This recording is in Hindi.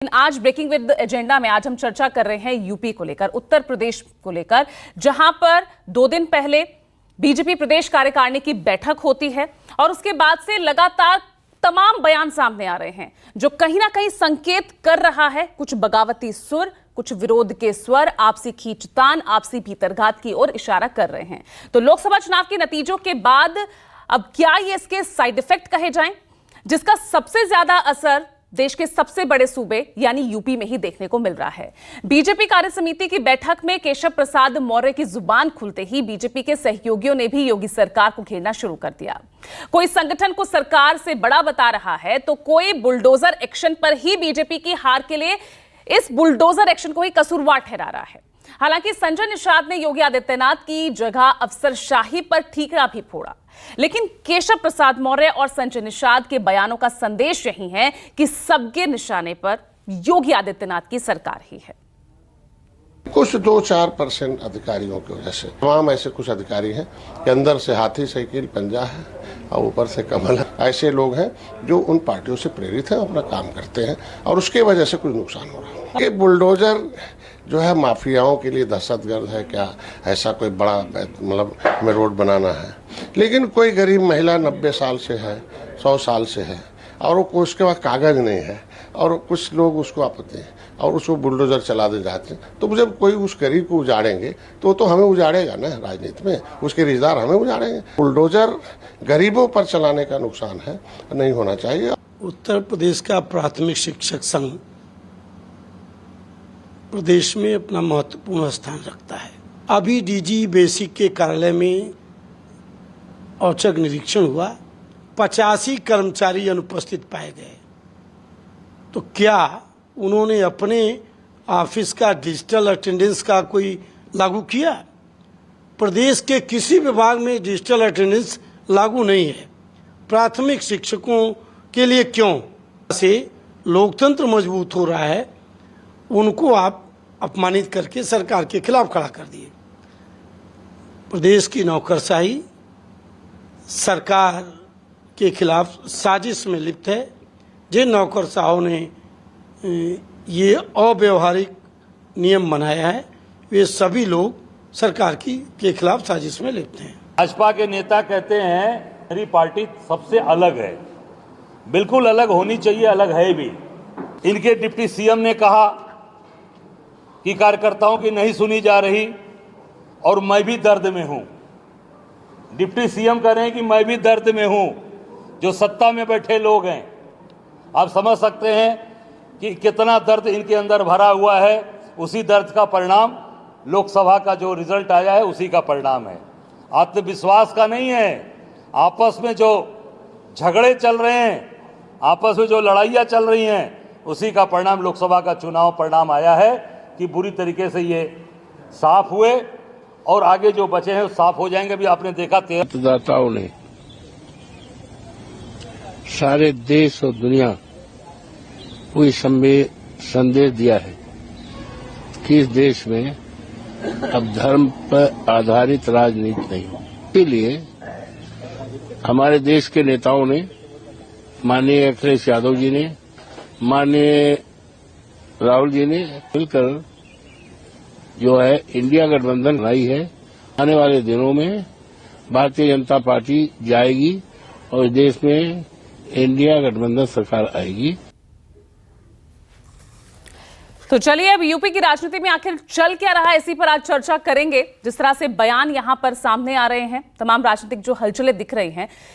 आज ब्रेकिंग विद एजेंडा में आज हम चर्चा कर रहे हैं यूपी को लेकर, उत्तर प्रदेश को लेकर, जहां पर 2 दिन पहले बीजेपी प्रदेश कार्यकारिणी की बैठक होती है और उसके बाद से लगातार तमाम बयान सामने आ रहे हैं जो कहीं ना कहीं संकेत कर रहा है कुछ बगावती सुर, कुछ विरोध के स्वर, आपसी खींचतान, आपसी भीतरघात की ओर इशारा कर रहे हैं। तो लोकसभा चुनाव के नतीजों के बाद अब क्या ये इसके साइड इफेक्ट कहे जाएं, जिसका सबसे ज्यादा असर देश के सबसे बड़े सूबे यानी यूपी में ही देखने को मिल रहा है। बीजेपी कार्य समिति की बैठक में केशव प्रसाद मौर्य की जुबान खुलते ही बीजेपी के सहयोगियों ने भी योगी सरकार को घेरना शुरू कर दिया। कोई संगठन को सरकार से बड़ा बता रहा है तो कोई बुलडोजर एक्शन पर ही बीजेपी की हार के लिए इस बुलडोजर एक्शन को ही कसूरवार ठहरा रहा है। हालांकि संजय निषाद ने योगी आदित्यनाथ की जगह अफसरशाही पर ठीकरा भी फोड़ा, लेकिन केशव प्रसाद मौर्य और संजय निषाद के बयानों का संदेश यही है कि सबके निशाने पर योगी आदित्यनाथ की सरकार ही है। कुछ 2-4% अधिकारियों की वजह से, तमाम ऐसे कुछ अधिकारी हैं कि अंदर से हाथी साइकिल पंजा है और ऊपर से कमल है। ऐसे लोग हैं जो उन पार्टियों से प्रेरित हैं, अपना काम करते हैं और उसके वजह से कुछ नुकसान हो रहा है। ये बुलडोजर जो है माफियाओं के लिए दहशतगर्द है क्या? ऐसा कोई बड़ा मतलब हमें रोड बनाना है, लेकिन कोई गरीब महिला 90 साल से है, 100 साल से है और वो उसके पास कागज नहीं है और कुछ लोग उसको आपत्ति है और उसको बुलडोजर चला दे जाते हैं, तो जब कोई उस गरीब को उजाड़ेंगे तो हमें उजाड़ेगा ना, राजनीति में उसके रिश्तेदार हमें उजाड़ेंगे। बुलडोजर गरीबों पर चलाने का नुकसान है, नहीं होना चाहिए। उत्तर प्रदेश का प्राथमिक शिक्षक संघ प्रदेश में अपना महत्वपूर्ण स्थान रखता है। अभी डीजी बेसिक के कार्यालय में औचक निरीक्षण हुआ, 85 कर्मचारी अनुपस्थित पाए गए। तो क्या उन्होंने अपने ऑफिस का डिजिटल अटेंडेंस का कोई लागू किया? प्रदेश के किसी विभाग में डिजिटल अटेंडेंस लागू नहीं है। प्राथमिक शिक्षकों के लिए क्यों से लोकतंत्र मजबूत हो रहा है, उनको आप अपमानित करके सरकार के खिलाफ खड़ा कर दिए। प्रदेश की नौकरशाही सरकार के खिलाफ साजिश में लिप्त है। जिन नौकरशाहों ने ये अव्यवहारिक नियम बनाया है, वे सभी लोग सरकार के खिलाफ साजिश में लिप्त हैं। भाजपा के नेता कहते हैं मेरी पार्टी सबसे अलग है, बिल्कुल अलग होनी चाहिए, अलग है भी। इनके डिप्टी सीएम ने कहा कि कार्यकर्ताओं की नहीं सुनी जा रही और मैं भी दर्द में हूं। डिप्टी सीएम कह रहे हैं कि मैं भी दर्द में हूं। जो सत्ता में बैठे लोग हैं, आप समझ सकते हैं कि कितना दर्द इनके अंदर भरा हुआ है। उसी दर्द का परिणाम लोकसभा का जो रिजल्ट आया है उसी का परिणाम है, आत्मविश्वास का नहीं है। आपस में जो झगड़े चल रहे हैं, आपस में जो लड़ाइयाँ चल रही हैं, उसी का परिणाम लोकसभा का चुनाव परिणाम आया है कि बुरी तरीके से ये साफ हुए और आगे जो बचे हैं साफ हो जाएंगे। भी आपने देखा मतदाताओं ने सारे देश और दुनिया को ये संदेश दिया है कि इस देश में अब धर्म पर आधारित राजनीति नहीं हो। इसलिए हमारे देश के नेताओं ने, माननीय अखिलेश यादव जी ने, माननीय राहुल जी ने मिलकर जो है इंडिया गठबंधन बनाई है। आने वाले दिनों में भारतीय जनता पार्टी जाएगी और देश में इंडिया गठबंधन सरकार आएगी। तो चलिए अब यूपी की राजनीति में आखिर चल क्या रहा है, इसी पर आज चर्चा करेंगे। जिस तरह से बयान यहां पर सामने आ रहे हैं, तमाम राजनीतिक जो हलचलें दिख रही हैं,